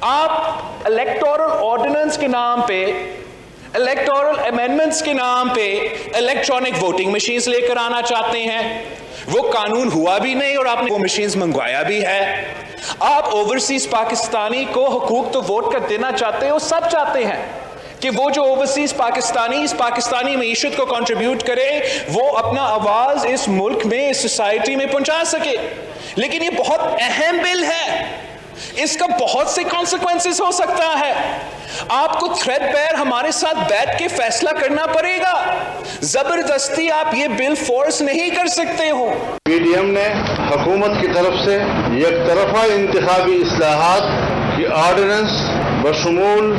आप electoral ordinance के नाम पे, इलेक्टोरल अमेंडमेंट्स के नाम पे इलेक्ट्रॉनिक वोटिंग मशीन्स लेकर आना चाहते हैं। वो कानून हुआ भी नहीं और आपने वो मशीन्स मंगवाया भी है। आप ओवरसीज पाकिस्तानी को हुकूक तो वोट कर देना चाहते हो, सब चाहते हैं कि वो जो ओवरसीज पाकिस्तानी इस पाकिस्तानी मईशत को कंट्रीब्यूट करे, वो अपना आवाज इस मुल्क में, इस सोसाइटी में पहुंचा सके। लेकिन ये बहुत अहम बिल है, इसका बहुत से कॉन्सिक्वेंसेस हो सकता है। आपको थ्रेडबेयर हमारे साथ बैठ के फैसला करना पड़ेगा। जबरदस्ती आप ये बिल फोर्स नहीं कर सकते हो। पीडीएम ने हुकूमत की तरफ से एक तरफा इंतखाबी इस्लाहात की ऑर्डिनेंस बशमूल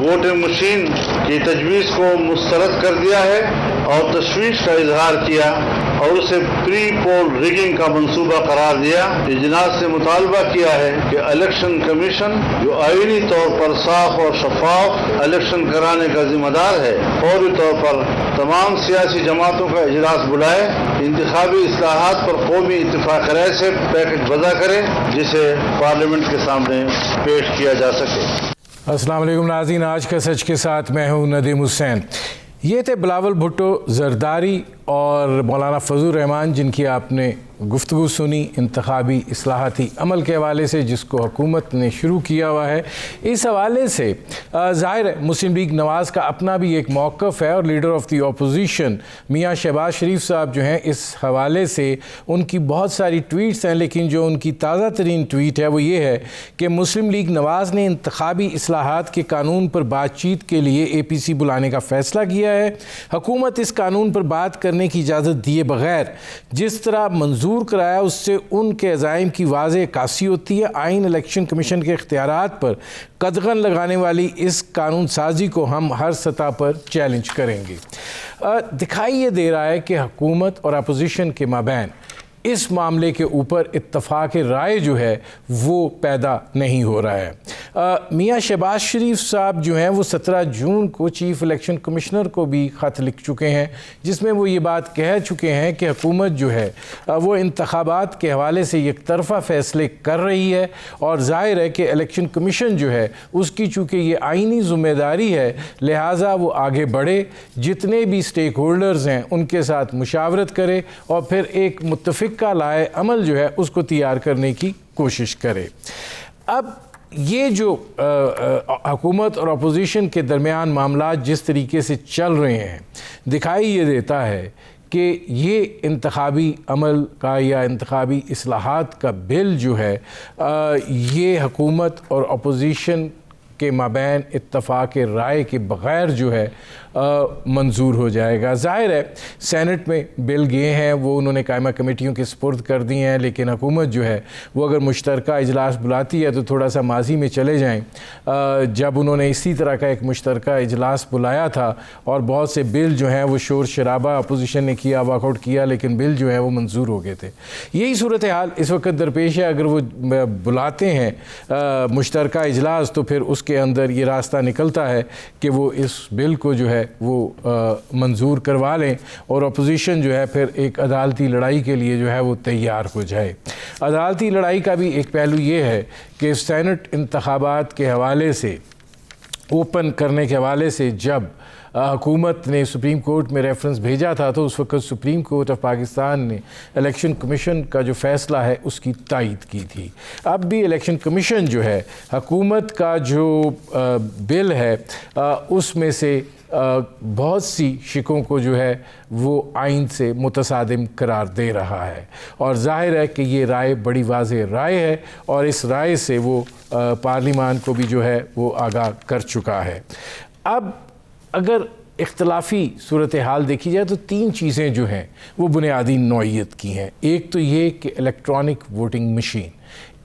वोटिंग मशीन की तजवीज़ को मुस्तरद कर दिया है और तशवीश का इजहार किया और उसे प्री पोल रिगिंग का मंसूबा करार दिया। इजलास से मुतालबा किया है कि इलेक्शन कमीशन जो आईनी तौर पर साफ और शफाफ इलेक्शन कराने का जिम्मेदार है, फौरी तौर पर तमाम सियासी जमातों का इजलास बुलाए, इंतखाबी इस्लाहात पर कौमी इत्तिफाक राय से पैकेज वज़ा करे जिसे पार्लियामेंट के सामने पेश किया जा सके। अस्सलाम वालेकुम नाज़रीन, आज का सच के साथ मैं हूँ नदीम हुसैन। ये थे बिलावल भुट्टो जरदारी और मौलाना फजल रहमान, जिनकी आपने गुफ्तगू सुनी इंतखाबी इस्लाहाती अमल के हवाले से जिसको हुकूमत ने शुरू किया हुआ है। इस हवाले से ज़ाहिर है मुस्लिम लीग नवाज़ का अपना भी एक मौक़िफ़ है और लीडर ऑफ़ दी अपोजिशन मियाँ शहबाज शरीफ साहब जो हैं, इस हवाले से उनकी बहुत सारी ट्वीट्स हैं, लेकिन जो उनकी ताज़ा तरीन ट्वीट है वो ये है कि मुस्लिम लीग नवाज़ ने इंतखाबी इस्लाहात के कानून पर बातचीत के लिए APC बुलाने का फ़ैसला किया है। हुकूमत इस कानून पर बात करने की इजाज़त दिए बग़ैर जिस तरह मंजूर कराया उससे उनके अज़ाइम की वाज़ेह कासी होती है। आइन इलेक्शन कमीशन के इख्तियारात पर कदगन लगाने वाली इस कानून साजी को हम हर सतह पर चैलेंज करेंगे। दिखाई ये दे रहा है कि हुकूमत और अपोजिशन के माबैन इस मामले के ऊपर इत्तफाक राय जो है वो पैदा नहीं हो रहा है। मियाँ शहबाज शरीफ साहब जो हैं वो 17 जून को चीफ़ इलेक्शन कमिश्नर को भी ख़त लिख चुके हैं, जिसमें वो ये बात कह चुके हैं कि हुकूमत जो है वो इंतखाबात के हवाले से एक तरफ़ा फ़ैसले कर रही है और ज़ाहिर है कि इलेक्शन कमीशन जो है उसकी चूँकि ये आइनी ज़िम्मेदारी है, लिहाजा वो आगे बढ़े, जितने भी स्टेक होल्डर्स हैं उनके साथ मुशावरत करे और फिर एक मुत्तफ़िक का लाए अमल जो है उसको तैयार करने की कोशिश करे। अब ये जो हुकूमत और अपोजिशन के दरमियान मामला जिस तरीके से चल रहे हैं, दिखाई ये देता है कि ये इंतखाबी अमल का या इंतखाबी इस्लाहात का बिल जो है ये हुकूमत और अपोजिशन के माबैन इत्तफाक राय के बग़ैर जो है मंजूर हो जाएगा। ज़ाहिर है सेनेट में बिल गए हैं, वो उन्होंने कायमा कमेटियों के सुपुर्द कर दी हैं, लेकिन हुकूमत जो है वो अगर मुश्तरका इजलास बुलाती है तो थोड़ा सा माजी में चले जाएं जब उन्होंने इसी तरह का एक मुश्तरका इजलास बुलाया था और बहुत से बिल जो हैं वो शोर शराबा अपोजिशन ने किया, वॉकआउट किया, लेकिन बिल जो है वो मंजूर हो गए थे। यही सूरत हाल इस वक्त दरपेश है। अगर वो बुलाते हैं मुश्तरका इजलास तो फिर उसके अंदर ये रास्ता निकलता है कि वो इस बिल को जो है वो मंजूर करवा लें और अपोजिशन जो है फिर एक अदालती लड़ाई के लिए जो है वो तैयार हो जाए। अदालती लड़ाई का भी एक पहलू ये है कि सेनेट इंतखाबात के हवाले से, ओपन करने के हवाले से जब हुकूमत ने सुप्रीम कोर्ट में रेफरेंस भेजा था तो उस वक्त सुप्रीम कोर्ट ऑफ पाकिस्तान ने इलेक्शन कमीशन का जो फ़ैसला है उसकी तायीद की थी। अब भी इलेक्शन कमीशन जो है हुकूमत का जो बिल है उसमें से बहुत सी शिकों को जो है वो आइन से मुतसादिम करार दे रहा है और ज़ाहिर है कि ये राय बड़ी वाज़ेह राय है और इस राय से वो पार्लिमान को भी जो है वो आगाह कर चुका है। अब अगर इख्तलाफी सूरत हाल देखी जाए तो 3 चीज़ें जो हैं वो बुनियादी नौइयत की हैं। एक तो ये कि इलेक्ट्रॉनिक वोटिंग मशीन,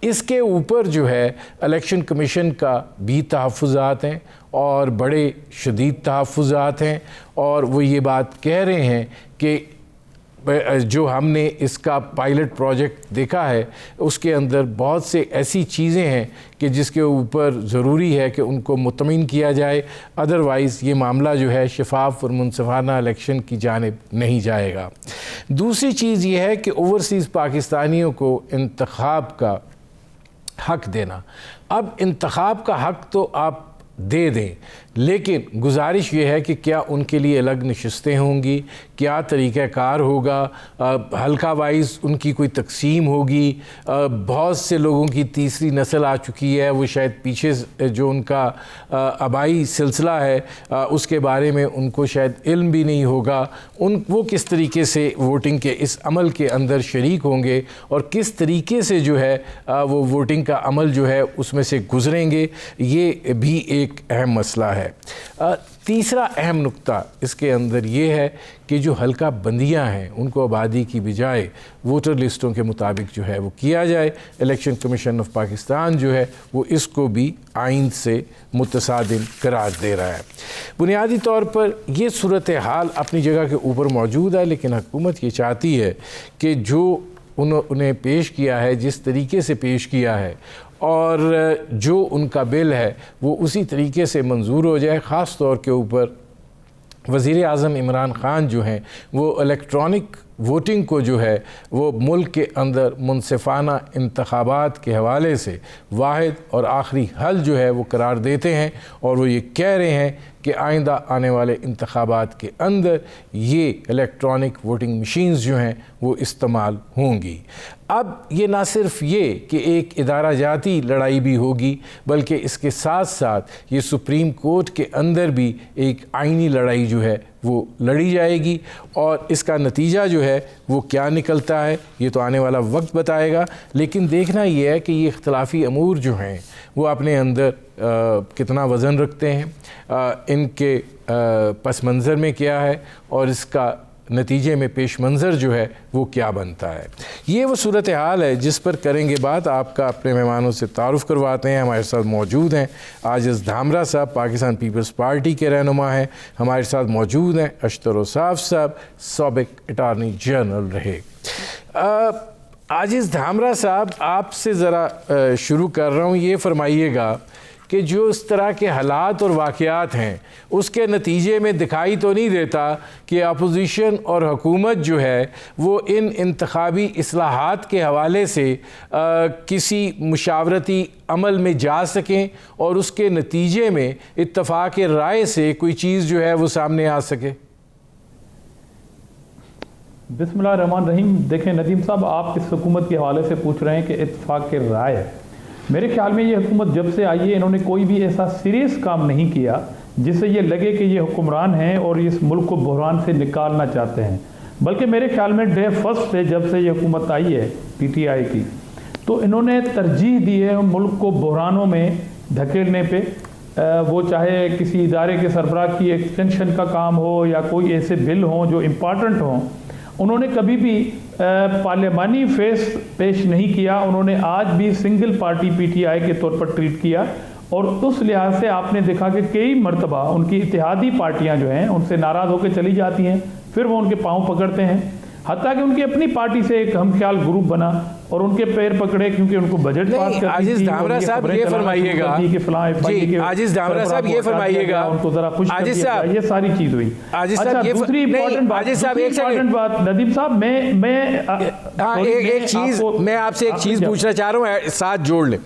इसके ऊपर जो है इलेक्शन कमीशन का भी तहफ़्फ़ुज़ात हैं और बड़े शदीद तहफ़्फ़ुज़ात हैं और वो ये बात कह रहे हैं कि जो हमने इसका पायलट प्रोजेक्ट देखा है उसके अंदर बहुत से ऐसी चीज़ें हैं कि जिसके ऊपर ज़रूरी है कि उनको मुतमिन किया जाए, अदरवाइज़ ये मामला जो है शफाफ और मुनसिफाना इलेक्शन की जानिब नहीं जाएगा। दूसरी चीज़ ये है कि ओवरसीज़ पाकिस्तानियों को इंतखाब का हक देना। अब इंतखाब का हक तो आप दे दें, लेकिन गुजारिश ये है कि क्या उनके लिए अलग नशस्तें होंगी, क्या तरीक़ाकार होगा, हल्का वाइज उनकी कोई तकसीम होगी। बहुत से लोगों की तीसरी नस्ल आ चुकी है, वो शायद पीछे जो उनका आबाई सिलसिला है उसके बारे में उनको शायद इल्म भी नहीं होगा। वो किस तरीके से वोटिंग के इस अमल के अंदर शरीक होंगे और किस तरीके से जो है वो वोटिंग का अमल जो है उसमें से गुजरेंगे, ये भी एक अहम मसला है। तीसरा अहम नुक्ता इसके अंदर ये है कि जो हल्का बंदियाँ हैं उनको आबादी की बजाय वोटर लिस्टों के मुताबिक जो है वो किया जाए। इलेक्शन कमीशन ऑफ पाकिस्तान जो है वो इसको भी आइन से मुतसादिम करार दे रहा है। बुनियादी तौर पर ये सूरत हाल अपनी जगह के ऊपर मौजूद है, लेकिन हुकूमत ये चाहती है कि जो उन्हें पेश किया है, जिस तरीके से पेश किया है और जो उनका बिल है वो उसी तरीके से मंजूर हो जाए। ख़ास तौर के ऊपर वज़ीर आज़म इमरान ख़ान जो हैं वो इलेक्ट्रॉनिक वोटिंग को जो है वो मुल्क के अंदर मुनसिफाना इंतखाबात के हवाले से वाहिद और आखिरी हल जो है वो करार देते हैं, और वो ये कह रहे हैं कि आइंदा आने वाले इंतखाबात के अंदर ये इलेक्ट्रॉनिक वोटिंग मशीन्स जो हैं वो इस्तेमाल होंगी। अब ये ना सिर्फ ये कि एक इदारा जाती लड़ाई भी होगी, बल्कि इसके साथ साथ ये सुप्रीम कोर्ट के अंदर भी एक आइनी लड़ाई जो है वो लड़ी जाएगी, और इसका नतीजा जो है वो क्या निकलता है ये तो आने वाला वक्त बताएगा। लेकिन देखना ये है कि ये इख्तलाफी अमूर जो हैं वो अपने अंदर कितना वज़न रखते हैं, इनके पस मंज़र में क्या है और इसका नतीजे में पेश मंज़र जो है वो क्या बनता है। ये वो सूरत हाल है जिस पर करेंगे बात। आपका अपने मेहमानों से तारुफ़ करवाते हैं। हमारे साथ मौजूद हैं आजिज़ धामरा साहब, पाकिस्तान पीपल्स पार्टी के रहनुमा हैं। हमारे साथ मौजूद हैं अशतर औसाफ साहब, साबिक अटारनी जनरल रहे। आजिज़ धामरा साहब, आपसे ज़रा शुरू कर रहा हूँ। ये फरमाइएगा कि जो इस तरह के हालात और वाक़यात हैं उसके नतीजे में दिखाई तो नहीं देता कि अपोजिशन और हुकूमत जो है वो इन इंतखाबी इस्लाहात के हवाले से किसी मुशावरती अमल में जा सकें और उसके नतीजे में इत्तफ़ाक़ राय से कोई चीज़ जो है वो सामने आ सके। बिस्मिल्लाहिर्रहमानिर्रहीम। देखें नदीम साहब, आप इस हुकूमत के हवाले से पूछ रहे हैं कि इत्तफ़ाक़ राय, मेरे ख्याल में ये हुकूमत जब से आई है इन्होंने कोई भी ऐसा सीरियस काम नहीं किया जिससे ये लगे कि ये हुक्मरान हैं और इस मुल्क को बहरान से निकालना चाहते हैं। बल्कि मेरे ख्याल में डे फर्स्ट से जब से ये हुकूमत आई है पीटीआई की, तो इन्होंने तरजीह दी है मुल्क को बहरानों में धकेलने पे, वो चाहे किसी इदारे के सरबराह की एक्सटेंशन का काम हो या कोई ऐसे बिल हों जो इम्पॉर्टेंट हों। उन्होंने कभी भी पार्लियामानी फेस पेश नहीं किया। उन्होंने आज भी सिंगल पार्टी पीटीआई के तौर पर ट्रीट किया, और उस लिहाज से आपने देखा कि कई मरतबा उनकी इत्तेहादी पार्टियां जो हैं उनसे नाराज़ होकर चली जाती हैं, फिर वो उनके पाँव पकड़ते हैं। हत्ता कि उनकी अपनी पार्टी से एक हमख्याल ग्रुप बना और उनके पैर पकड़े क्योंकि उनको बजट पास करनी थी। आजिज़ धामरा साहब ये फरमाइएगा, आजिज़ धामरा साहब ये फरमाइएगा, उनको जरा खुश कर दिया, ये सारी चीज हुई। अच्छा, दूसरी इम्पोर्टेंट बात नदीम साहब, मैं आपसे एक चीज़ पूछना चाह रहा हूँ, साथ जोड़ लें।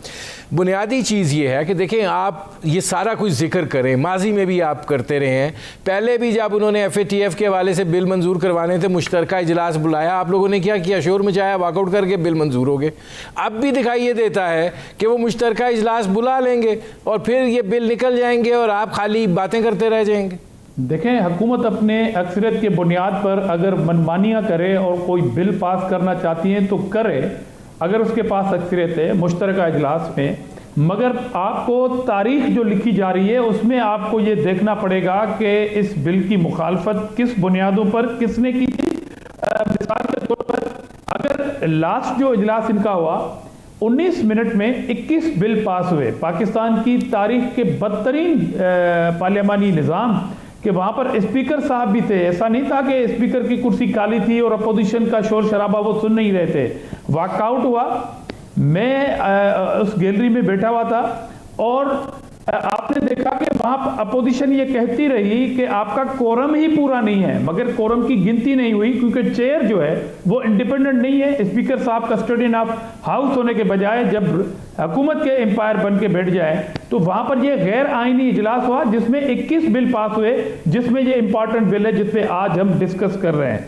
बुनियादी चीज़ ये है कि देखें, आप ये सारा कुछ जिक्र करें, माजी में भी आप करते रहे हैं। पहले भी जब उन्होंने FATF के हवाले से बिल मंजूर करवाने थे, मुश्तरका इजलास बुलाया, आप लोगों ने क्या किया, शोर मचाया, वॉकआउट करके बिल मंजूर हो गए। अब भी दिखाई ये देता है कि वो मुश्तरका इजलास बुला लेंगे और फिर ये बिल निकल जाएंगे और आप खाली बातें करते रह जाएंगे। देखें, हुकूमत अपने अक्सरियत के बुनियाद पर अगर मनमानियाँ करे और कोई बिल पास करना चाहती है तो करे, अगर उसके पास अक्सरियत है मुश्तरका इजलास में। मगर आपको तारीख जो लिखी जा रही है उसमें आपको ये देखना पड़ेगा कि इस बिल की मुखालफत किस बुनियादों पर किसने की थी। मिसाल के तौर पर अगर लास्ट जो इजलास इनका हुआ 19 मिनट में 21 बिल पास हुए, पाकिस्तान की तारीख के बदतरीन पार्लियामानी निज़ाम कि वहाँ पर स्पीकर साहब भी थे। ऐसा नहीं था कि स्पीकर की कुर्सी काली थी और अपोजिशन का शोर शराबा वो सुन नहीं रहे थे। वॉकआउट हुआ, मैं उस गैलरी में बैठा हुआ था और आपने देखा कि वहां अपोजिशन ये कहती रही कि आपका कोरम ही पूरा नहीं है, मगर कोरम की गिनती नहीं हुई क्योंकि चेयर जो है वो इंडिपेंडेंट नहीं है। स्पीकर साहब कस्टोडियन ऑफ हाउस होने के बजाय जब हुकूमत के एम्पायर बन के बैठ जाए तो वहां पर ये गैर आईनी इजलास हुआ जिसमें 21 बिल पास हुए, जिसमें ये इंपॉर्टेंट बिल है जिसपे आज हम डिस्कस कर रहे हैं।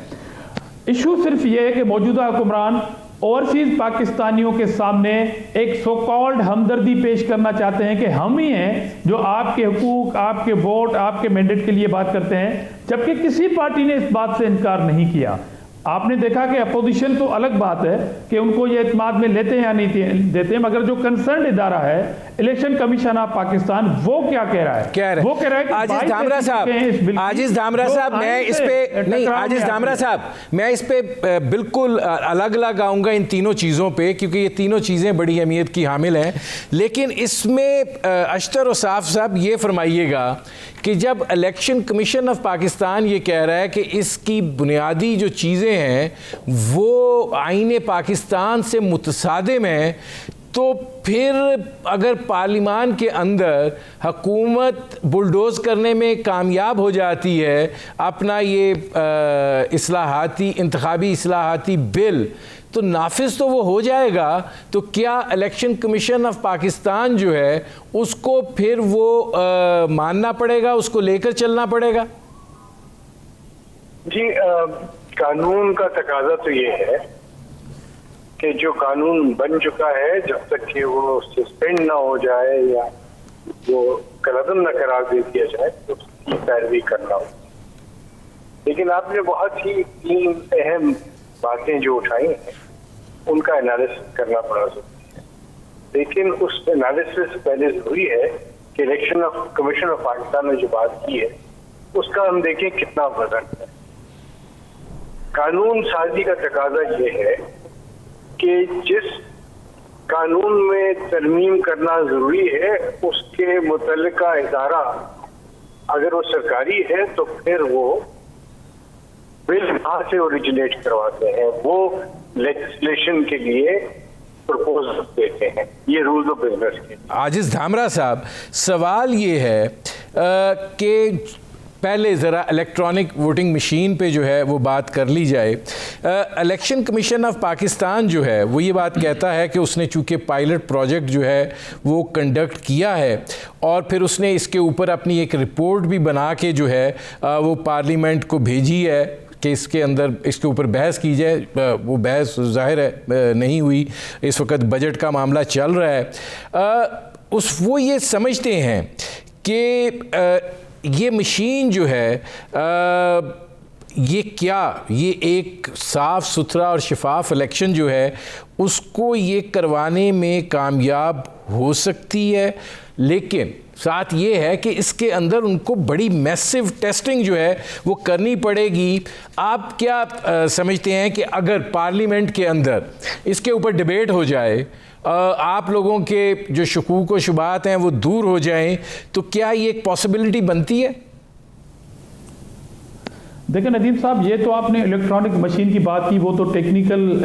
इशू सिर्फ ये है कि मौजूदा हुक्मरान ओवरसीज पाकिस्तानियों के सामने एक सो कॉल्ड हमदर्दी पेश करना चाहते हैं कि हम ही हैं जो आपके हुकूक, आपके वोट, आपके मैंडेट के लिए बात करते हैं, जबकि किसी पार्टी ने इस बात से इनकार नहीं किया। आपने देखा कि अपोजिशन तो अलग बात है कि उनको ये एतमाद में लेते हैं या नहीं देते हैं, मगर जो कंसर्न इदारा है इलेक्शन कमिशन ऑफ पाकिस्तान वो क्या कह रहा है? वो कह रहा है कि आजिज धामरा साहब मैं इस पे नहीं, आजिज धामरा साहब मैं इस पे बिल्कुल अलग अलग आऊंगा इन तीनों चीज़ों पे, क्योंकि ये तीनों चीज़ें बड़ी अहमियत की हामिल हैं। लेकिन इसमें अशतर और साफ साहब ये फरमाइएगा कि जब इलेक्शन कमीशन ऑफ पाकिस्तान ये कह रहा है कि इसकी बुनियादी जो चीज़ें हैं वो आईने पाकिस्तान से मुतसादिम हैं, तो फिर अगर पार्लियामान के अंदर हुकूमत बुलडोज़ करने में कामयाब हो जाती है अपना ये इंतखाबी इस्लाहाती बिल, तो नाफिज तो वो हो जाएगा, तो क्या इलेक्शन कमीशन ऑफ पाकिस्तान जो है उसको फिर वो मानना पड़ेगा, उसको लेकर चलना पड़ेगा? जी, कानून का तकाजा तो ये है कि जो कानून बन चुका है जब तक कि वो सस्पेंड ना हो जाए या वो कलअदम ना करार दे दिया जाए तो उसकी पैरवी करना हो। लेकिन आपने बहुत ही तीन अहम बातें जो उठाई हैं उनका एनालिसिस करना पड़ा सकता है। लेकिन उस एनालिसिस से पहले जरूरी है कि इलेक्शन कमीशन ऑफ पाकिस्तान ने जो बात की है उसका हम देखें कितना वजन है। कानून साजी का तकाजा ये है कि जिस कानून में तरमीम करना जरूरी है उसके मुतल्लिका इदारा अगर वो सरकारी है तो फिर वो बिल कहाँ से ओरिजिनेट करवाते हैं, वो लेजिस्लेशन के लिए प्रपोजल देते हैं। ये रूल्स ऑफ बिजनेस के। आजिज धामरा साहब, सवाल ये है कि पहले ज़रा इलेक्ट्रॉनिक वोटिंग मशीन पे जो है वो बात कर ली जाए। इलेक्शन कमीशन ऑफ पाकिस्तान जो है वो ये बात कहता है कि उसने चूँकि पायलट प्रोजेक्ट जो है वो कंडक्ट किया है और फिर उसने इसके ऊपर अपनी एक रिपोर्ट भी बना के जो है वो पार्लियामेंट को भेजी है कि इसके अंदर इसके ऊपर बहस की जाए। वो बहस ज़ाहिर है नहीं हुई, इस वक्त बजट का मामला चल रहा है। वो ये समझते हैं कि ये मशीन जो है ये एक साफ़ सुथरा और शफाफ इलेक्शन जो है उसको ये करवाने में कामयाब हो सकती है, लेकिन साथ ये है कि इसके अंदर उनको बड़ी मैसिव टेस्टिंग जो है वो करनी पड़ेगी। आप क्या समझते हैं कि अगर पार्लियामेंट के अंदर इसके ऊपर डिबेट हो जाए, आप लोगों के जो शकूक व शुबात हैं वो दूर हो जाएं, तो क्या ये एक पॉसिबिलिटी बनती है? देखिए नदीम साहब, ये तो आपने इलेक्ट्रॉनिक मशीन की बात की, वो तो टेक्निकल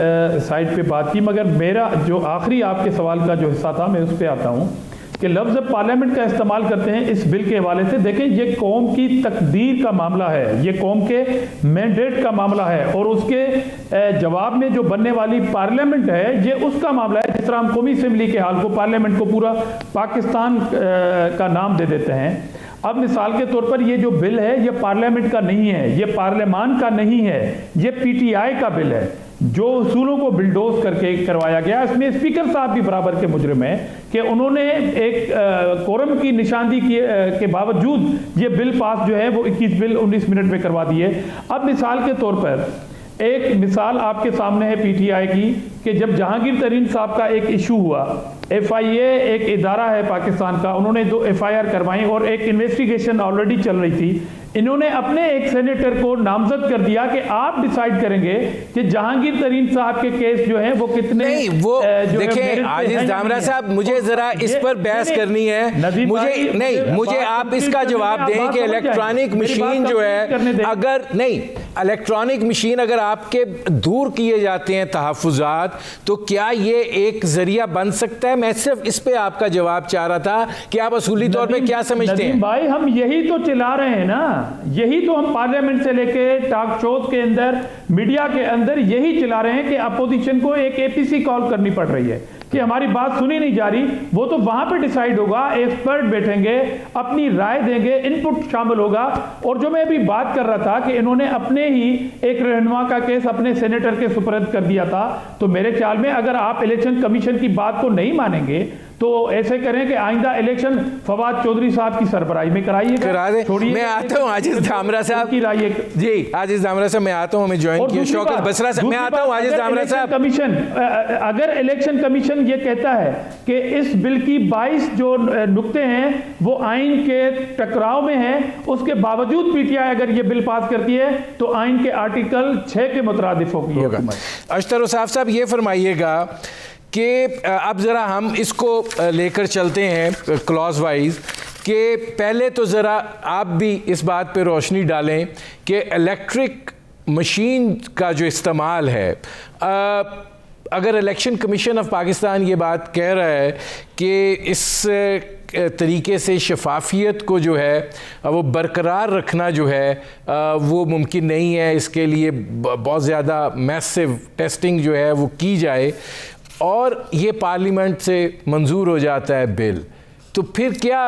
साइड पे बात की, मगर मेरा जो आखिरी आपके सवाल का जो हिस्सा था मैं उस पर आता हूँ कि लफ्ज़ पार्लियामेंट का इस्तेमाल करते हैं इस बिल के हवाले से। देखें, ये कौम की तकदीर का मामला है, ये कौम के मैंडेट का मामला है और उसके जवाब में जो बनने वाली पार्लियामेंट है ये उसका मामला है। जिस तरह हम कौमी असम्बली के हाल को, पार्लियामेंट को पूरा पाकिस्तान का नाम दे देते हैं। अब मिसाल के तौर पर ये जो बिल है ये पार्लियामेंट का नहीं है, ये पार्लियामान का नहीं है, ये PTI का बिल है जो उसूलों को बिल्डोज करके करवाया गया। इसमें स्पीकर साहब भी बराबर के मुजरिम हैं कि उन्होंने एक कोरम की निशानदी के बावजूद ये बिल पास जो है वो 21 बिल 19 मिनट में करवा दिए। अब मिसाल के तौर पर एक मिसाल आपके सामने है PTI की कि जब जहांगीर तरीन साहब का एक इशू हुआ, FIA एक इदारा है पाकिस्तान का, उन्होंने 2 FIR करवाई और एक इन्वेस्टिगेशन ऑलरेडी चल रही थी। इन्होंने अपने एक सेनेटर को नामजद कर दिया कि आप डिसाइड करेंगे कि जहांगीर तरीन साहब के केस जो है वो कितने नहीं, वो देखें आजिज धामरा साहब, मुझे जरा इस पर बहस करनी है। मुझे आप इसका जवाब दें कि इलेक्ट्रॉनिक मशीन जो है, अगर नहीं इलेक्ट्रॉनिक मशीन अगर आपके दूर किए जाते हैं तहफ़्फ़ुज़ात, तो क्या ये एक जरिया बन सकता है मैं सिर्फ इस पे आपका जवाब चाह रहा था कि आप असूली तौर पे क्या समझते हैं। भाई हम यही तो चिल्ला रहे हैं ना, यही तो हम पार्लियामेंट से लेके टॉक शोज के अंदर, मीडिया के अंदर यही चिल्ला रहे हैं कि अपोजिशन को एक एपीसी कॉल करनी पड़ रही है कि हमारी बात सुनी नहीं जा रही। वो तो वहां पे डिसाइड होगा, एक्सपर्ट बैठेंगे, अपनी राय देंगे, इनपुट शामिल होगा। और जो मैं अभी बात कर रहा था कि इन्होंने अपने ही एक रहनुमा का केस अपने सेनेटर के सुपर्द कर दिया था, तो मेरे ख्याल में अगर आप इलेक्शन कमीशन की बात को नहीं मानेंगे तो ऐसे करें कि आइंदा इलेक्शन फवाद चौधरी साहब की सरबराही में कराइए, करा दे। मैं आता हूं आजिज धामरा साहब की राय जी। आजिज धामरा साहब मैं आता हूं, हमें ज्वाइन किया शौकत बसरा साहब। मैं आता हूं आजिज धामरा साहब। कमीशन, अगर इलेक्शन कमीशन ये कहता है कि इस बिल की 22 जो नुक्ते हैं वो आइन के टकराव में हैं, उसके बावजूद पीटीआई अगर ये बिल पास करती है तो आइन के आर्टिकल 6 के मुतरादिफ होगी। अशतर उसाफ साहब ये फरमाइएगा कि अब ज़रा हम इसको लेकर चलते हैं क्लॉज वाइज कि पहले तो ज़रा आप भी इस बात पे रोशनी डालें कि इलेक्ट्रिक मशीन का जो इस्तेमाल है, अगर इलेक्शन कमीशन ऑफ पाकिस्तान ये बात कह रहा है कि इस तरीके से शफाफियत को जो है वो बरकरार रखना जो है वो मुमकिन नहीं है, इसके लिए बहुत ज़्यादा मैसिव टेस्टिंग जो है वो की जाए और ये पार्लियामेंट से मंजूर हो जाता है बिल, तो फिर क्या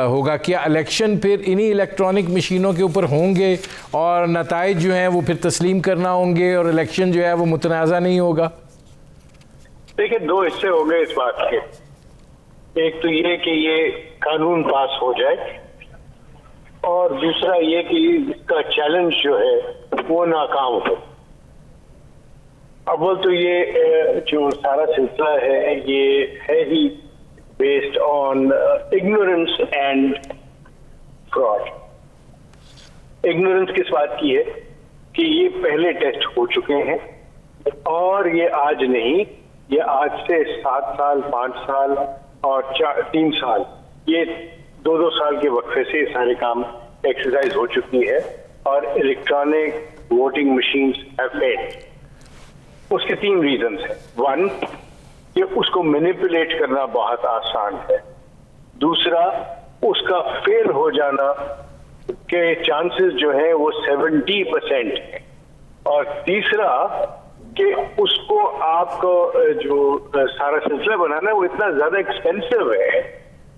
होगा? क्या इलेक्शन फिर इन्हीं इलेक्ट्रॉनिक मशीनों के ऊपर होंगे और नताइज जो हैं वो फिर तस्लीम करना होंगे और इलेक्शन जो है वो मुतनाज़ा नहीं होगा? देखिए, दो हिस्से हो गए इस बात के। एक तो ये कि ये कानून पास हो जाए और दूसरा ये कि इसका चैलेंज जो है वो नाकाम हो। अव्वल तो ये जो सारा सिलसिला है ये है ही based on ignorance and fraud. Ignorance किस बात की है कि ये पहले टेस्ट हो चुके हैं और ये आज नहीं, ये आज से 7 साल, 5 साल और 3 साल, ये 2-2 साल के वक्फे से सारे काम एक्सरसाइज हो चुकी है और electronic voting machines have failed. उसके 3 रीजन है। 1 कि उसको मैनिपुलेट करना बहुत आसान है, दूसरा उसका फेल हो जाना के चांसेस जो है वो 70% है, और तीसरा कि उसको आपको जो सारा सिलसिला बनाना है वो इतना ज्यादा एक्सपेंसिव है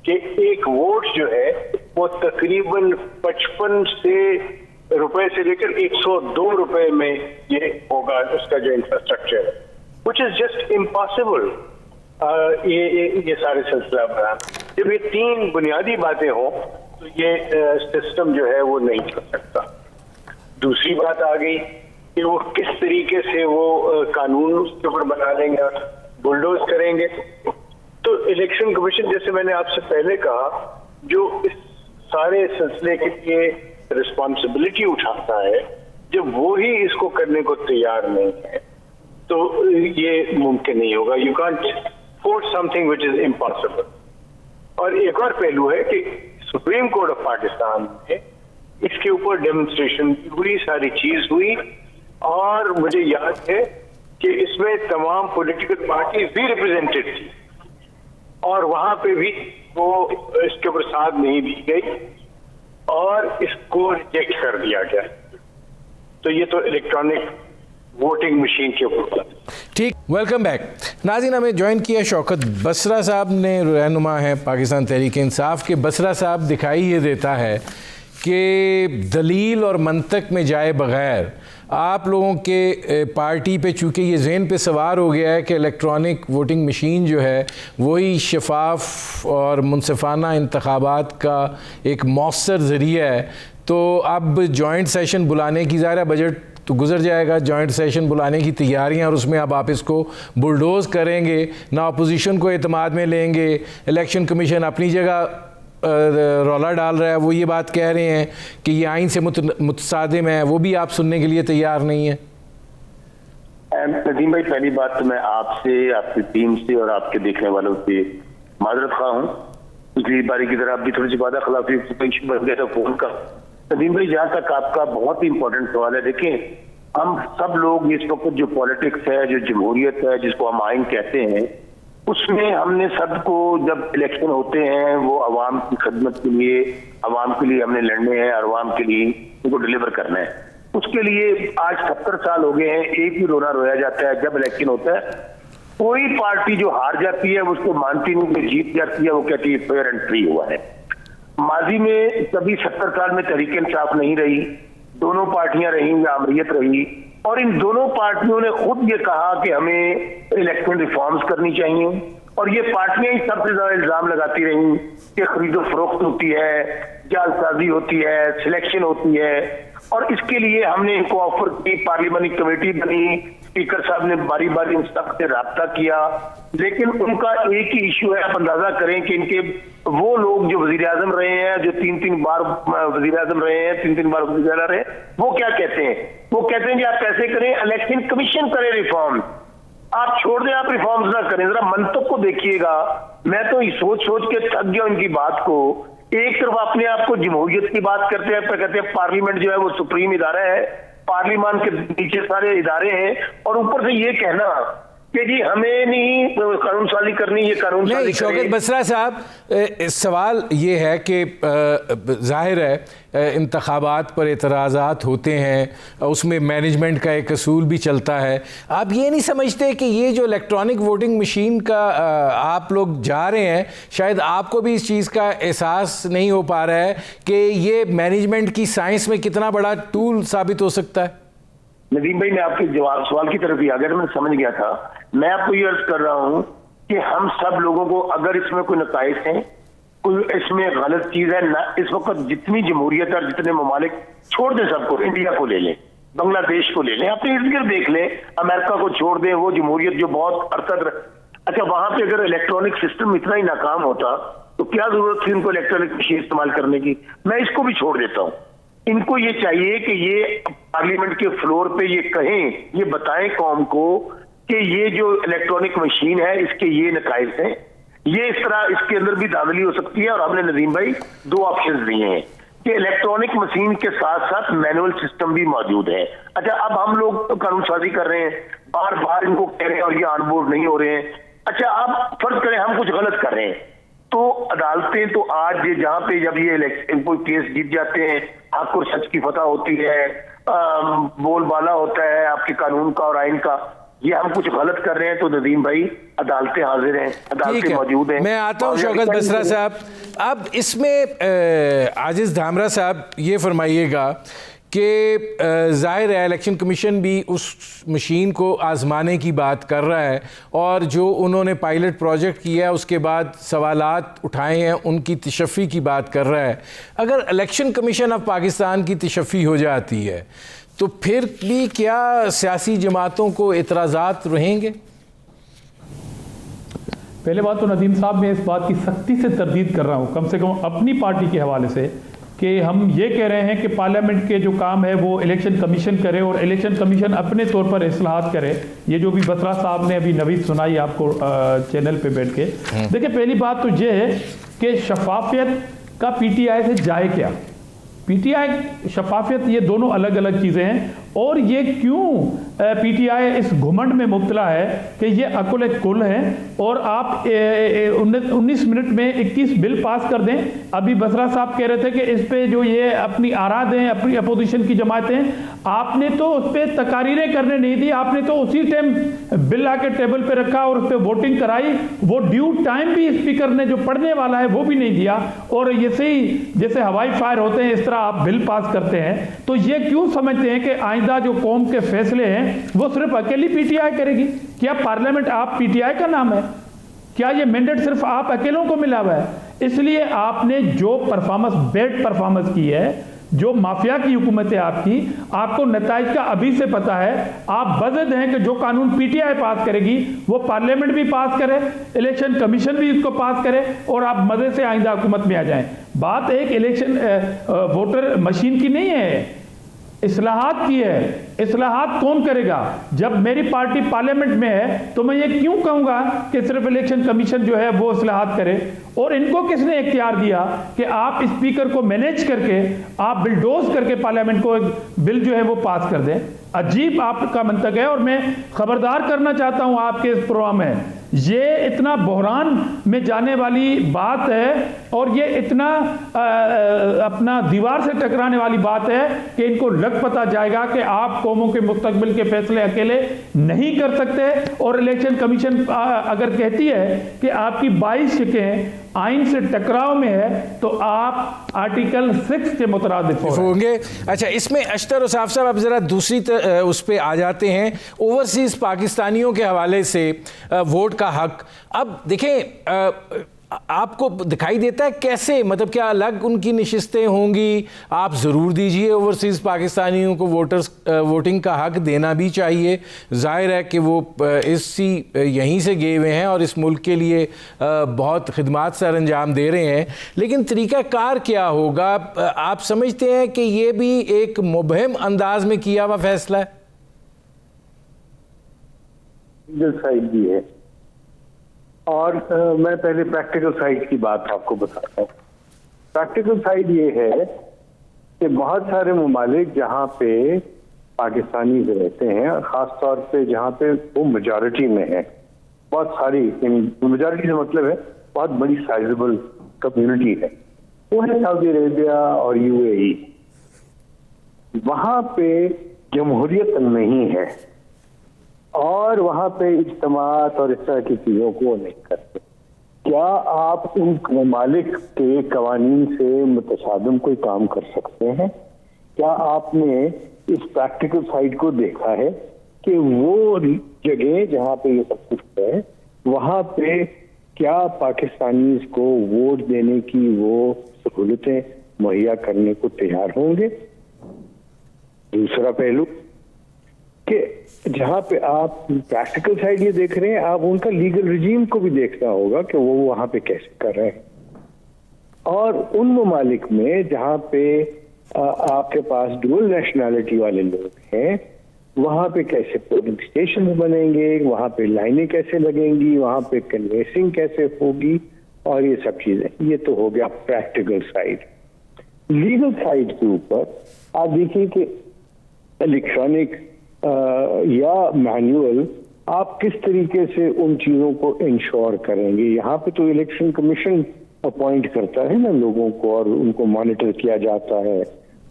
कि एक वोट जो है वो तकरीबन 55 रुपए से लेकर 102 रुपए में ये होगा उसका जो infrastructure, which is just impossible ये सारे सिलसिला बनाना। जब ये 3 बुनियादी बातें हो तो ये सिस्टम जो है वो नहीं चल सकता। दूसरी बात आ गई कि वो किस तरीके से वो कानून उसके ऊपर बना लेंगे, बुलडोज करेंगे। तो इलेक्शन कमीशन, जैसे मैंने आपसे पहले कहा, जो इस सारे सिलसिले के लिए रिस्पॉन्सिबिलिटी उठाता है, जब वो ही इसको करने को तैयार नहीं है तो ये मुमकिन नहीं होगा। You can't force something which is impossible. और एक और पहलू है कि सुप्रीम कोर्ट ऑफ पाकिस्तान में इसके ऊपर डेमोन्स्ट्रेशन हुई, सारी चीज हुई, और मुझे याद है कि इसमें तमाम पॉलिटिकल पार्टीज भी रिप्रेजेंटेड थी और वहां पे भी वो इसके ऊपर साथ नहीं दी गई और इसको रिजेक्ट कर दिया गया। तो ये तो इलेक्ट्रॉनिक वोटिंग मशीन के ऊपर। ठीक, वेलकम बैक नाज़रीन। हमें ज्वाइन किया शौकत बसरा साहब ने, रहनुमा है पाकिस्तान तहरीक इंसाफ के। बसरा साहब दिखाई ये देता है कि दलील और मंतक में जाए बग़ैर आप लोगों के पार्टी पे चूँकि ये ज़हन पे सवार हो गया है कि इलेक्ट्रॉनिक वोटिंग मशीन जो है वही शफाफ और मुनसिफाना इंतखाबात का एक मौसर ज़रिया है, तो अब जॉइंट सेशन बुलाने की, ज़ाहिर बजट तो गुजर जाएगा, जॉइंट सेशन बुलाने की तैयारियां, और उसमें अब आप इसको बुलडोज़ करेंगे, ना अपोजिशन को एतमाद में लेंगे। इलेक्शन कमीशन अपनी जगह रौला डाल रहा है, वो ये बात कह रहे हैं कि ये आइन से मुतसादिम है, वो भी आप सुनने के लिए तैयार नहीं है। नदीम भाई, पहली बात तो मैं आपसे, आपकी टीम से और आपके देखने वालों से माजरत खा हूँ। पिछली बारी की तरह आप भी थोड़ी सी वादा खिलाफी बन गया था फोन का। नदीम भाई, जहाँ तक आपका बहुत ही इंपॉर्टेंट सवाल है, देखिए हम सब लोग इस वक्त जो पॉलिटिक्स है, जो जमहूरियत है, जिसको हम आइन कहते हैं, उसमें हमने सबको, जब इलेक्शन होते हैं वो अवाम की खिदमत के लिए, अवाम के लिए हमने लड़ने हैं और अवाम के लिए उनको डिलीवर करना है। उसके लिए आज 70 साल हो गए हैं, एक ही रोना रोया जाता है जब इलेक्शन होता है। कोई पार्टी जो हार जाती है उसको मानती नहीं, जो जीत जाती है वो कहती है फेयर एंड फ्री हुआ है। माजी में कभी 70 साल में तहरीक इंसाफ नहीं रही, दोनों पार्टियां रही या अमरीयत रही, और इन दोनों पार्टियों ने खुद ये कहा कि हमें इलेक्शन रिफॉर्म्स करनी चाहिए, और ये पार्टियां ही सबसे ज्यादा इल्जाम लगाती रही कि खरीदो फरोख्त होती है, जालसाजी होती है, सिलेक्शन होती है। और इसके लिए हमने इनको ऑफर की, पार्लियामेंट्री कमेटी बनी, स्पीकर साहब ने बारी बारी इन सब से राब्ता किया, लेकिन उनका एक ही इशू है। आप अंदाजा करें कि इनके वो लोग जो वजीर आजम रहे हैं, जो 3-3 बार वजीर आजम रहे हैं, 3-3 बार वजीर आला रहे, वो क्या कहते हैं? वो कहते हैं कि आप कैसे करें, इलेक्शन कमीशन करे रिफॉर्म, आप छोड़ दें, आप रिफॉर्म्स ना करें। जरा मंतक को देखिएगा। मैं तो सोच सोच के थक गया उनकी बात को। एक तरफ अपने आप को जमहूरियत की बात करते हैं, फिर कहते हैं पार्लियामेंट जो है वो सुप्रीम इदारा है, पार्लियामान के नीचे सारे इदारे हैं, और ऊपर से ये कहना कि जी हमें नहीं कानून साजी करनी, ये कानून साजी नहीं। शौकत बसरा साहब, सवाल ये है कि जाहिर है इंतखाबात पर एतराज़ात होते हैं, उसमें मैनेजमेंट का एक असूल भी चलता है। आप ये नहीं समझते कि ये जो इलेक्ट्रॉनिक वोटिंग मशीन का आप लोग जा रहे हैं, शायद आपको भी इस चीज़ का एहसास नहीं हो पा रहा है कि ये मैनेजमेंट की साइंस में कितना बड़ा टूल साबित हो सकता है? नदीम भाई, मैं आपके जवाब सवाल की तरफ ही आ गया, मैं समझ गया था। मैं आपको ये अर्ज कर रहा हूं कि हम सब लोगों को, अगर इसमें कोई नकाइस हैं, कोई इसमें गलत चीज है ना, इस वक्त जितनी जमहूरियत और जितने ममालिक, छोड़ दें सबको, इंडिया को ले लें, बांग्लादेश को ले लें, अपने इर्द गिर्द देख लें, अमेरिका को छोड़ दें, वो जमहूरियत जो बहुत अरसद, अच्छा वहां पे अगर इलेक्ट्रॉनिक सिस्टम इतना ही नाकाम होता तो क्या जरूरत थी उनको इलेक्ट्रॉनिक मशीन इस्तेमाल करने की? मैं इसको भी छोड़ देता हूं। इनको ये चाहिए कि ये पार्लियामेंट के फ्लोर पे ये कहें, ये बताएं कौम को कि ये जो इलेक्ट्रॉनिक मशीन है इसके ये नकाइस हैं, ये इस तरह इसके अंदर भी धांधली हो सकती है। और हमने नदीम भाई 2 ऑप्शन दिए हैं कि इलेक्ट्रॉनिक मशीन के साथ साथ मैनुअल सिस्टम भी मौजूद है। अच्छा, अब हम लोग कानून साजी कर रहे हैं, बार बार इनको कह रहे हैं और ये ऑनबोर्ड नहीं हो रहे हैं। अच्छा, अब फर्ज करें हम कुछ गलत कर रहे हैं, तो अदालतें तो आज ये जहां पे जब ये कोई केस जीत जाते हैं, हक और सच की फतह होती है, बोलबाला होता है आपके कानून का और आइन का, ये हम कुछ गलत कर रहे हैं तो नदीम भाई अदालतें हाजिर हैं, अदालतें मौजूद हैं। मैं आता हूं शौकत बसरा साहब। अब इसमें आजिज धामरा साहब ये फरमाइएगा कि ज़ाहिर है इलेक्शन कमीशन भी उस मशीन को आज़माने की बात कर रहा है, और जो उन्होंने पायलट प्रोजेक्ट किया है उसके बाद सवालात उठाए हैं उनकी तशफ़ी की बात कर रहा है। अगर इलेक्शन कमीशन अब पाकिस्तान की तशफ़ी हो जाती है तो फिर भी क्या सियासी जमातों को एतराज़ात रहेंगे? पहले बात तो नदीम साहब, मैं इस बात की सख्ती से तरदीद कर रहा हूँ, कम से कम अपनी पार्टी के हवाले से, कि हम ये कह रहे हैं कि पार्लियामेंट के जो काम है वो इलेक्शन कमीशन करे और इलेक्शन कमीशन अपने तौर पर इस्लाहात करे। ये जो भी बसरा साहब ने अभी नवीद सुनाई आपको चैनल पे बैठ के, देखिए पहली बात तो ये है कि शफाफियत का पीटीआई से जाए क्या? पीटीआई, शफाफियत, ये दोनों अलग अलग चीज़ें हैं। और ये क्यों पीटीआई इस घुमंड में मुब्तला है कि ये अकुल कुल है और आप 19 मिनट में 21 बिल पास कर दें। अभी बसरा साहब कह रहे थे कि इस पे जो ये अपनी आरा दें, अपनी अपोजिशन की जमातें, आपने तो उस पर तकारीरें करने नहीं दी, आपने तो उसी टाइम बिल आके टेबल पे रखा और उस पर वोटिंग कराई। वो ड्यू टाइम भी स्पीकर ने जो पढ़ने वाला है वो भी नहीं दिया, और ऐसे ही जैसे हवाई फायर होते हैं इस तरह आप बिल पास करते हैं। तो ये क्यों समझते हैं कि आइंदा जो कौम के फैसले हैं वो सिर्फ अकेली पीटीआई करेगी? क्या पार्लियामेंट आप पीटीआई का नाम है? क्या ये मैंडेट सिर्फ आप अकेलों को मिला हुआ है? इसलिए आपने जो परफॉर्मेंस, बेड परफॉर्मेंस की है, जो माफिया की हुकूमत है आपकी, आपको नताइज का अभी से पता है। आप बज़द हैं कि जो कानून पीटीआई पास करेगी वो पार्लियामेंट भी पास करे, इलेक्शन कमीशन भी इसको पास करे, और आप मजे से आइंदा हुकूमत में आ जाएं। बात एक इलेक्शन वोटर मशीन की नहीं है, इस्लाहात की है। इस्लाहात कौन करेगा? जब मेरी पार्टी पार्लियामेंट में है तो मैं ये क्यों कहूंगा कि सिर्फ इलेक्शन कमीशन जो है वो इस्लाहात करे? और इनको किसने इख्तियार दिया कि आप स्पीकर को मैनेज करके, आप बिलडोज करके पार्लियामेंट को एक बिल जो है वो पास कर दें? अजीब आपका मंतक है। और मैं खबरदार करना चाहता हूं आपके इस प्रोग्राम में, ये इतना बहरान में जाने वाली बात है और ये इतना अपना दीवार से टकराने वाली बात है कि इनको लग पता जाएगा कि आप कौमों के मुस्तकबिल के फैसले अकेले नहीं कर सकते। और इलेक्शन कमीशन अगर कहती है कि आपकी 22 सीटें आइन से टकराव में है तो आप आर्टिकल 6 के मुतरादिफ होंगे। अच्छा, इसमें अशतर उसाफ साहब अब जरा दूसरी उस पे आ जाते हैं, ओवरसीज पाकिस्तानियों के हवाले से वोट का हक। अब देखें, आपको दिखाई देता है कैसे, मतलब क्या अलग उनकी नशिस्तें होंगी? आप ज़रूर दीजिए, ओवरसीज़ पाकिस्तानियों को वोटिंग का हक देना भी चाहिए। जाहिर है कि वो यहीं से गए हुए हैं और इस मुल्क के लिए बहुत खिदमात सर अंजाम दे रहे हैं, लेकिन तरीक़ाकार क्या होगा? आप समझते हैं कि ये भी एक मुबहम अंदाज में किया हुआ फैसला है? साइड भी है और मैं पहले प्रैक्टिकल साइड की बात आपको बताता हूँ। प्रैक्टिकल साइड ये है कि बहुत सारे ममालिक जहाँ पे पाकिस्तानी रहते हैं और ख़ास तौर पे जहाँ पे वो मेजॉरिटी में है, बहुत सारी, मेजॉरिटी का मतलब है बहुत बड़ी साइजेबल कम्युनिटी है, वो है सऊदी अरेबिया और UAE। वहाँ पे जमहूरियत नहीं है और वहाँ पे इज्तिमात और इस तरह की चीज़ों को नहीं करते। क्या आप उन ममालिक के कवानीन से मुतसादम कोई काम कर सकते हैं? क्या आपने इस प्रैक्टिकल साइड को देखा है कि वो जगह जहाँ पे ये सब कुछ है वहाँ पे क्या पाकिस्तानी को वोट देने की वो सहूलतें मुहैया करने को तैयार होंगे? दूसरा पहलू कि जहाँ पे आप प्रैक्टिकल साइड ये देख रहे हैं, आप उनका लीगल रिजीम को भी देखना होगा कि वो वहाँ पे कैसे कर रहे हैं। और उन ममालिक में जहाँ पे आपके पास डुअल नेशनैलिटी वाले लोग हैं, वहाँ पे कैसे पोलिंग स्टेशन बनेंगे, वहाँ पे लाइनें कैसे लगेंगी, वहाँ पे कन्वेंसिंग कैसे होगी और ये सब चीजें। ये तो हो गया प्रैक्टिकल साइड। लीगल साइड के ऊपर आप देखिए कि इलेक्ट्रॉनिक या मैनुअल आप किस तरीके से उन चीजों को इंश्योर करेंगे। यहाँ पे तो इलेक्शन कमीशन अपॉइंट करता है ना लोगों को और उनको मॉनिटर किया जाता है,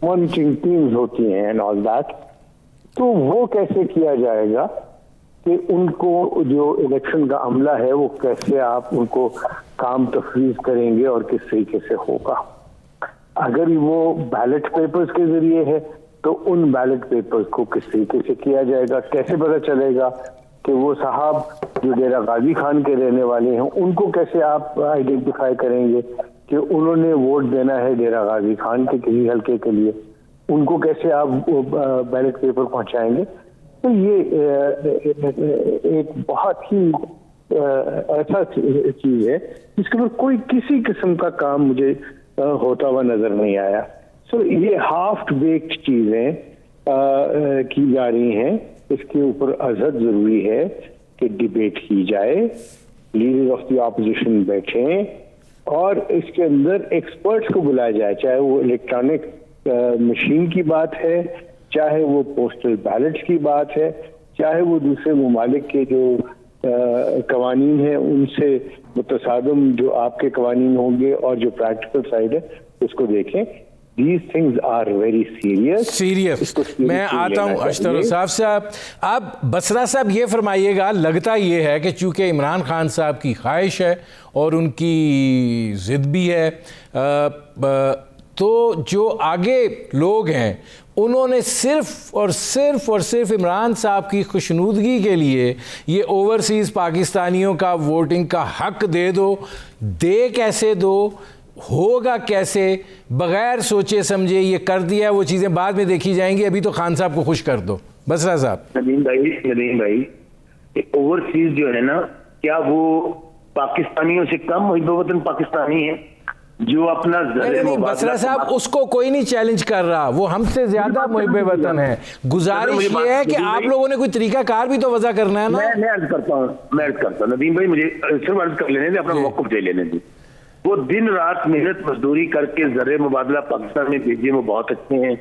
मॉनिटरिंग टीम्स होती हैं एंड ऑल दैट। तो वो कैसे किया जाएगा कि उनको जो इलेक्शन का अमला है वो कैसे आप उनको काम तफवीज करेंगे और किस तरीके से होगा। अगर वो बैलेट पेपर्स के जरिए है तो उन बैलेट पेपर्स को किस तरीके से किया जाएगा, कैसे पता चलेगा कि वो साहब जो डेरा गाजी खान के रहने वाले हैं उनको कैसे आप आइडेंटिफाई करेंगे कि उन्होंने वोट देना है डेरा गाजी खान के किसी हल्के के लिए, उनको कैसे आप बैलेट पेपर पहुंचाएंगे। तो ये एक बहुत ही ऐसा चीज है जिसके ऊपर कोई किसी किस्म का काम मुझे होता हुआ नजर नहीं आया। सो ये हाफ बेक्ड चीजें की जा रही हैं। इसके ऊपर अजहद जरूरी है कि डिबेट की जाए, लीडर ऑफ द ऑपोजिशन बैठे और इसके अंदर एक्सपर्ट्स को बुलाया जाए, चाहे वो इलेक्ट्रॉनिक मशीन की बात है, चाहे वो पोस्टल बैलेट्स की बात है, चाहे वो दूसरे ममालिक के जो कवानीन है उनसे मुतसादम जो आपके कवानीन होंगे और जो प्रैक्टिकल साइड है उसको देखें। These things are very serious. मैं आता हूँ अशतर साहब। अब बसरा साहब ये फरमाइएगा, लगता ये है कि चूँकि इमरान खान साहब की ख्वाहिश है और उनकी ज़िद भी है, तो जो आगे लोग हैं उन्होंने सिर्फ इमरान साहब की खुशनुदगी के लिए ये ओवरसीज़ पाकिस्तानियों का वोटिंग का हक दे दो। दे कैसे दो, होगा कैसे, बगैर सोचे समझे ये कर दिया, वो चीज़ें बाद में देखी जाएंगी, अभी तो खान साहब को खुश कर दो। बसरा साहब। नदीम भाई ओवरसीज जो है ना, क्या वो पाकिस्तानियों से कम मुहिब वतन पाकिस्तानी है जो अपना नहीं, बसरा साहब उसको कोई नहीं चैलेंज कर रहा, वो हमसे ज्यादा मुहिब वतन है। गुजारिश ये है कि आप लोगों ने कोई तरीका कार भी तो वजह करना है ना। मैं अर्ज करता हूँ नदीम भाई, मुझे सिर्फ अर्ज कर लेने दे, अपना मौक़िफ़ दे लेने दे। वो दिन रात मेहनत मजदूरी करके ज़र मुबादला पाकिस्तान में भेजे, वो बहुत अच्छे हैं।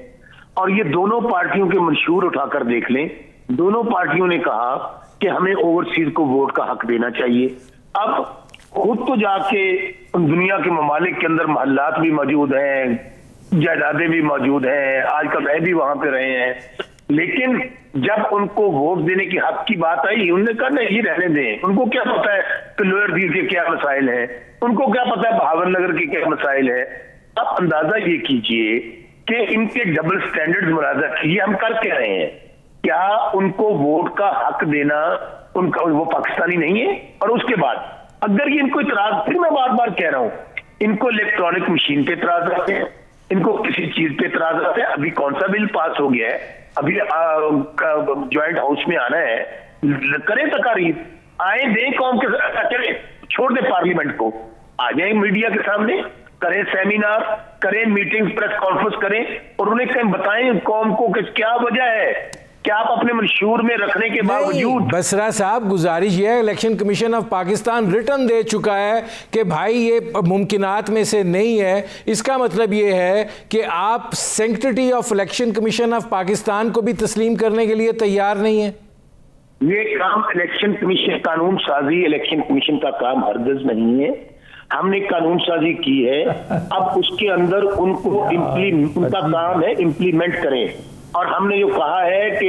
और ये दोनों पार्टियों के मंशूर उठाकर देख लें, दोनों पार्टियों ने कहा कि हमें ओवरसीज को वोट का हक देना चाहिए। अब खुद तो जाके दुनिया के ममालिक के अंदर महल्लात भी मौजूद हैं, जायदादें भी मौजूद हैं, आजकल रह भी वहां पे रहे हैं, लेकिन जब उनको वोट देने की हक की बात आई उन्होंने कहा नहीं, ये रहने दें। उनको क्या पता है कि लोअर झील के क्या मसाइल हैं, उनको क्या पता है भावन नगर के क्या मसाइल है। अब अंदाजा ये कीजिए कि इनके डबल स्टैंडर्ड्स मुलाजा कीजिए, हम कर क्या रहे हैं। क्या उनको वोट का हक देना उनका, वो पाकिस्तानी नहीं है? और उसके बाद अगर ये इनको इतराज, फिर मैं बार बार कह रहा हूं, इनको इलेक्ट्रॉनिक मशीन पे इतराज आते हैं, इनको किसी चीज पे इतराज आते हैं। अभी कौन सा बिल पास हो गया है, अभी ज्वाइंट हाउस में आना है, करें तकारीर, आए दें कौम के, चले छोड़ दे पार्लियामेंट को, आ जाए मीडिया के सामने, करें सेमिनार, करें मीटिंग, प्रेस कॉन्फ्रेंस करें और उन्हें कहीं बताएं कौम को कि क्या वजह है, क्या आप अपने मंशूर में रखने के बावजूद। बसरा साहब, गुजारिश ये है, election commission of Pakistan return दे चुका है कि भाई ये मुमकिनात में से नहीं है। इसका मतलब ये है कि आप secretary of election commission of Pakistan को भी तस्लीम करने के लिए तैयार नहीं है। ये काम इलेक्शन कमीशन, कानून साजी इलेक्शन कमीशन का काम हरगिज़ नहीं है। हमने कानून साजी की है, अब उसके अंदर उनको उनका काम है इम्प्लीमेंट करें। और हमने जो कहा है कि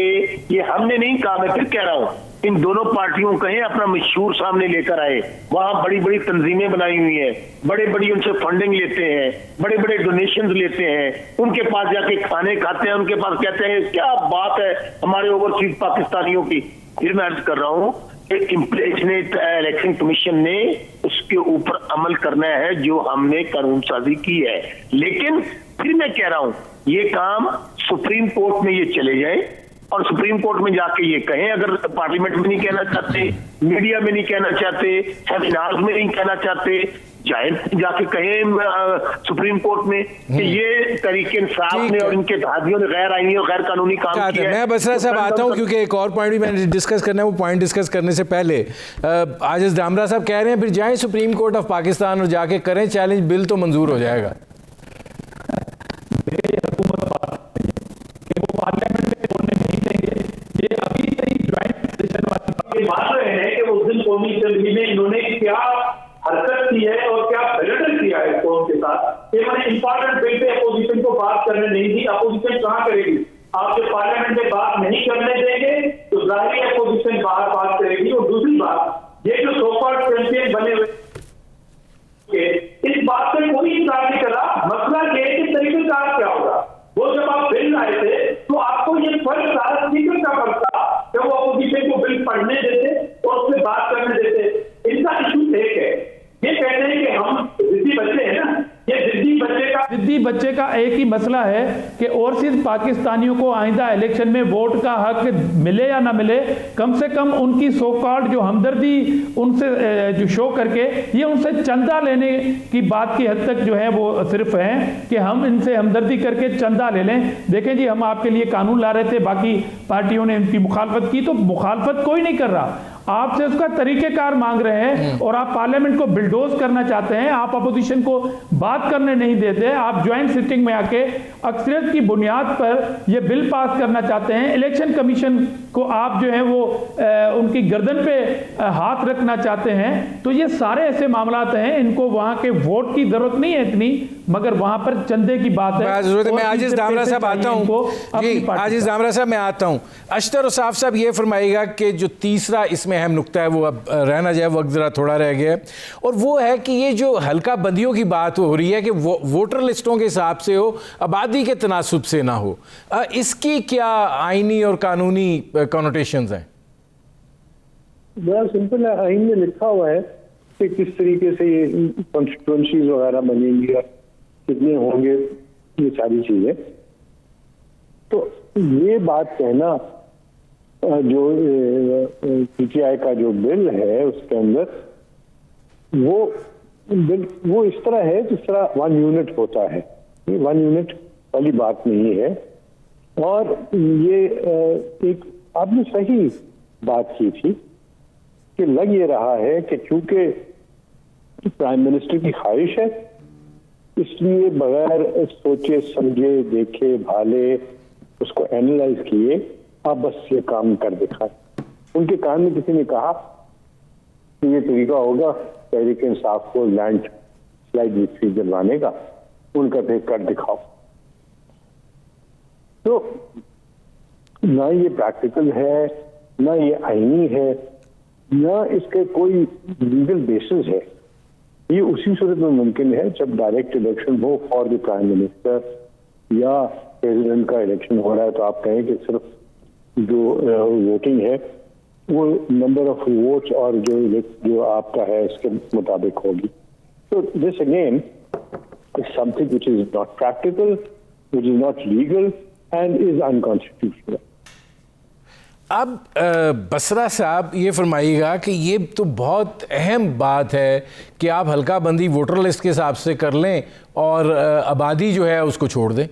ये हमने नहीं कहा, मैं फिर कह रहा हूं, इन दोनों पार्टियों कहें अपना मशहूर सामने लेकर आए। वहां बड़ी बड़ी तंजीमें बनाई हुई हैं, बड़े बड़ी उनसे फंडिंग लेते हैं, बड़े बड़े डोनेशन लेते हैं, उनके पास जाके खाने खाते हैं, उनके पास कहते हैं क्या बात है हमारे ओवरसीज पाकिस्तानियों की। फिर मैं अर्ज कर रहा हूं, इलेक्शन कमीशन ने उसके ऊपर अमल करना है जो हमने कानून साजी की है। लेकिन फिर मैं कह रहा हूं, ये काम सुप्रीम कोर्ट में ये चले जाए और सुप्रीम कोर्ट में जाके ये कहें, अगर पार्लियामेंट में नहीं कहना चाहते, मीडिया में नहीं कहना चाहते, सेमिनार्स में नहीं कहना चाहते, जाके कहें सुप्रीम कोर्ट में कि ये तरीके इंसाफ ने और इनके धादियों ने गैर आईनी और गैर कानूनी काम किया है। मैं बसरा साहब आता हूं क्योंकि एक और पॉइंट भी मैंने डिस्कस करना है। वो पॉइंट डिस्कस करने से पहले आजिज दामरा साहब कह रहे हैं फिर जाएं सुप्रीम कोर्ट ऑफ पाकिस्तान और जाके करें चैलेंज, बिल तो मंजूर हो जाएगा। पार्लियामेंट में बोलने नहीं देंगे, ये अभी से ही ज्वाइंट सेशन वाली मान रहे हैं कि उस दिन कौमी असेंबली में इन्होंने क्या हरकत की है और क्या ब्लडर किया है कौम के साथ। इन्होंने इंपॉर्टेंट बिल पे अपोजिशन को बात करने नहीं दी। अपोजिशन कहां करेगी? आप जब पार्लियामेंट में बात नहीं करने देंगे तो जाहिर है अपोजिशन बाहर बात करेगी। और दूसरी बात, ये जो सोकॉल्ड चैंपियन बने हुए इस बात से कोई इंकार नहीं करा। मसला ये है कि तरीकेकार क्या होगा। वो जब आप बिल लाए थे तो आपको ये फर्क था, स्पीकर का फर्क था कि वो अपोजिशन को बिल पढ़ने देते और उससे बात करने देते। इनका इशू एक है, ये कहते हैं कि हम जिद्दी बच्चे हैं ना, ये जिद्दी बच्चे का एक ही मसला है कि ओवरसीज पाकिस्तानियों को आइंदा इलेक्शन में वोट का हक मिले या ना मिले, कम से कम उनकी सो कॉल्ड जो हमदर्दी उनसे जो शो करके ये उनसे चंदा लेने की बात की हद तक जो है वो सिर्फ है कि हम इनसे हमदर्दी करके चंदा ले लें। देखें जी, हम आपके लिए कानून ला रहे थे, बाकी पार्टियों ने इनकी मुखालफत की, तो मुखालफत कोई नहीं कर रहा, आपसे उसका तरीकेकार मांग रहे हैं और आप पार्लियामेंट को बिल्डोज करना चाहते हैं। आप अपोजिशन को बात करने नहीं देते, आप ज्वाइंट सिटिंग में आके अक्सरियत की बुनियाद पर ये बिल पास करना चाहते हैं। इलेक्शन कमीशन को आप जो है वो उनकी गर्दन पे हाथ रखना चाहते हैं। तो ये सारे ऐसे मामलात हैं, इनको वहां के वोट की जरूरत नहीं है इतनी, मगर वहां पर चंदे की बात है। मैं आजिज दामरा साहब आता हूं जी, आजिज दामरा साहब मैं आता हूं। अशतर उसाफ साहब ये फरमाइएगा कि जो तीसरा इसमें अहम नुक्ता है वो अब रहना जाए, वक्त जरा थोड़ा रह गया, और वो है कि ये जो हल्का बंदियों की बात हो रही है कि वोटर लिस्टों के हिसाब से हो, आबादी के तनासुब से ना हो, इसकी क्या आईनी और कानूनी कॉनोटेशंस हैं? बड़ा सिंपल है, आइन में लिखा हुआ है कि किस तरीके से ये कॉन्स्टिट्यूएंसीज वगैरह बनेंगी और कितने होंगे, ये सारी चीजें। तो ये बात कहना जो पीटीआई का जो बिल है उसके अंदर वो इस तरह है जिस तरह 1 यूनिट होता है, ये 1 यूनिट वाली बात नहीं है। और ये एक आपने सही बात की थी कि लग ये रहा है कि चूंकि प्राइम मिनिस्टर की ख्वाहिश है, इसलिए बगैर सोचे समझे देखे भाले उसको एनालाइज किए आप बस ये काम कर दिखाए। उनके कान में किसी ने कहा कि ये तरीका होगा तहरीक इंसाफ को लैंड स्लाइड विक्ट्री दिलवाने का, उनका फिर कर दिखाओ। तो ना ये प्रैक्टिकल है, ना ये आईनी है, ना इसके कोई लीगल बेसिस है। ये उसी सूरत में मुमकिन है जब डायरेक्ट इलेक्शन हो फॉर द प्राइम मिनिस्टर या प्रेसिडेंट का इलेक्शन हो रहा है, तो आप कहें कि सिर्फ जो वोटिंग है वो नंबर ऑफ वोट्स और जो आपका है इसके मुताबिक होगी। तो this again is something which is not practical, which is not legal and is unconstitutional. अब बसरा साहब ये फरमाइएगा कि ये तो बहुत अहम बात है कि आप हल्का बंदी वोटर लिस्ट के हिसाब से कर लें और आबादी जो है उसको छोड़ दें।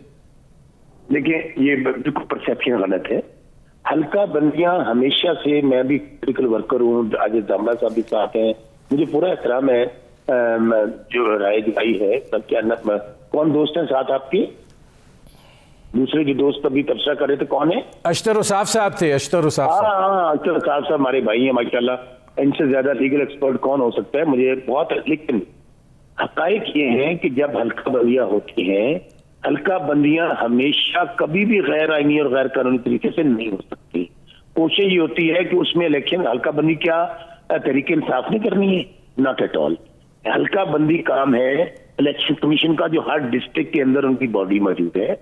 देखिए, ये बिल्कुल परसेप्शन गलत है। हल्का बंदियां हमेशा से, मैं भी पॉलिटिकल वर्कर हूँ, आज दामरा साहब भी साथ हैं, मुझे पूरा एहतराम है जो राय दिखाई है। क्या कौन दोस्त हैं साथ आपके? दूसरे जो दोस्त अभी तबसरा कर रहे थे कौन है? अशतर उसाफ साहब थे। अशतर उसाफ साहब, हाँ, अशतर उसाफ साहब हमारे भाई हैं माशाल्लाह। इनसे ज्यादा लीगल एक्सपर्ट कौन हो सकता है मुझे बहुत। लेकिन हकायक ये है कि जब हल्का बंदियां होती हैं, हल्का बंदियां हमेशा कभी भी गैर आईनी और गैर कानूनी तरीके से नहीं हो सकती। कोशिश ये होती है कि उसमें इलेक्शन, हल्का बंदी क्या तरीके इंसाफ नहीं करनी है, नॉट एट ऑल। हल्का बंदी काम है इलेक्शन कमीशन का, जो हर डिस्ट्रिक्ट के अंदर उनकी बॉडी मौजूद है।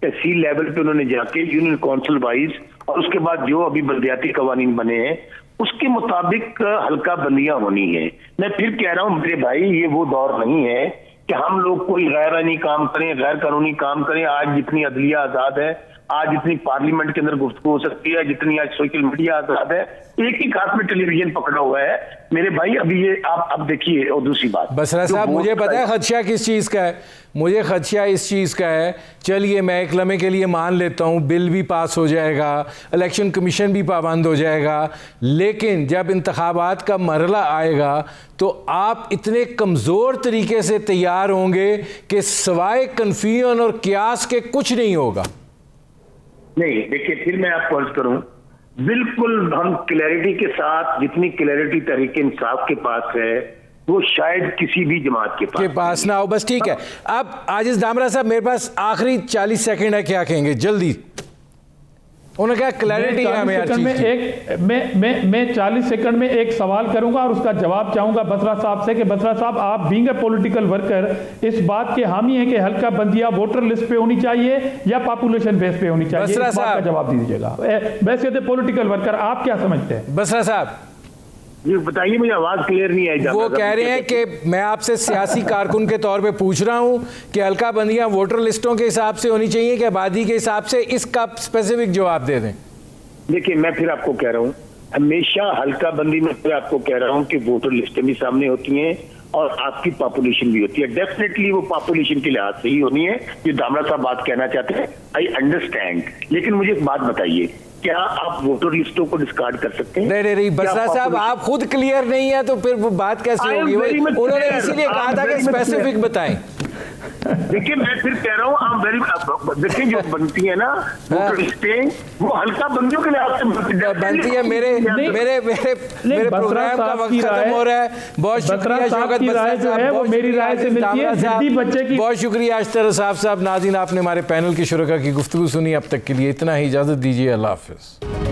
तहसील लेवल पे उन्होंने जाके यूनियन काउंसिल वाइज और उसके बाद जो अभी बल्दियाती कवानीन बने हैं उसके मुताबिक हल्का बंदियां होनी है। मैं फिर कह रहा हूं मेरे भाई, ये वो दौर नहीं है कि हम लोग कोई गैर आईनी काम करें, गैर कानूनी काम करें। आज जितनी अदलिया आजाद है, आज जितनी पार्लियामेंट के अंदर गुफ्तगू हो सकती है, जितनी आज सोशल मीडिया आजाद है, एक ही हाथ में टेलीविजन पकड़ा हुआ है मेरे भाई। अभी ये आप अब देखिए। और दूसरी बात, बसरा साहब, मुझे पता है खदशा किस चीज़ का है। मुझे खदशा इस चीज़ का है, चलिए मैं एक लम्हे के लिए मान लेता हूँ बिल भी पास हो जाएगा, इलेक्शन कमीशन भी पाबंद हो जाएगा, लेकिन जब इंतखाबात का मरला आएगा तो आप इतने कमज़ोर तरीके से तैयार होंगे कि सवाए कन्फ्यूजन और क्यास के कुछ नहीं होगा। नहीं, देखिए फिर मैं आपको अर्ज करूं, बिल्कुल हम क्लैरिटी के साथ, जितनी क्लैरिटी तहरीक इंसाफ के पास है वो शायद किसी भी जमात के पास ना हो। बस ठीक है। अब आजिज दामरा साहब, मेरे पास आखिरी 40 सेकंड है, क्या कहेंगे जल्दी? उन्होंने कहा क्लैरिटी है हमें हर चीज़ की। मैं 40 सेकंड में एक सवाल करूंगा और उसका जवाब चाहूंगा बसरा साहब से कि बसरा साहब, आप बीइंग ए पॉलिटिकल वर्कर इस बात के हामी हैं कि हल्का बंदियां वोटर लिस्ट पे होनी चाहिए या पॉपुलेशन बेस पे होनी चाहिए? बसरा साहब का जवाब दीजिएगा। वैसे तो पॉलिटिकल वर्कर आप क्या समझते हैं? बसरा साहब ये बताइए, मुझे आवाज क्लियर नहीं आई। वो कह रहे हैं कि मैं आपसे सियासी कारकुन के तौर पे पूछ रहा हूं कि हल्का बंदियां वोटर लिस्टों के हिसाब से होनी चाहिए कि आबादी के हिसाब से, इसका स्पेसिफिक जवाब दे दें। देखिए, मैं फिर आपको कह रहा हूं, हमेशा हल्का बंदी में फिर आपको कह रहा हूं कि वोटर लिस्टें भी सामने होती हैं और आपकी पॉपुलेशन भी होती है। डेफिनेटली वो पॉपुलेशन के लिहाज से ही होनी है जो दामरा साहब बात कहना चाहते हैं। आई अंडरस्टैंड, लेकिन मुझे एक बात बताइए, क्या आप वोटर लिस्टों को डिस्कार्ड कर सकते हैं? नहीं, बसरा साहब आप खुद क्लियर नहीं है तो फिर वो बात कैसे होगी? उन्होंने इसीलिए कहा था कि स्पेसिफिक बताएं। देखिए, मैं फिर कह रहा हूँ, देखिए जो बनती है ना वोटर लिस्टें, वो हल्का बंदियों के लिहाज से बनती है। मेरे प्रोग्राम का वक्त खत्म हो रहा है। बहुत शुक्रिया शौकत बसरा साहब, मेरी राय से मिलती है। बहुत शुक्रिया अशतर साहब। नाज़रीन, आपने हमारे पैनल के शुरका की गुफ्तगू सुनी। अब तक के लिए इतना ही, इजाजत दीजिए। अल्लाह हाफिज।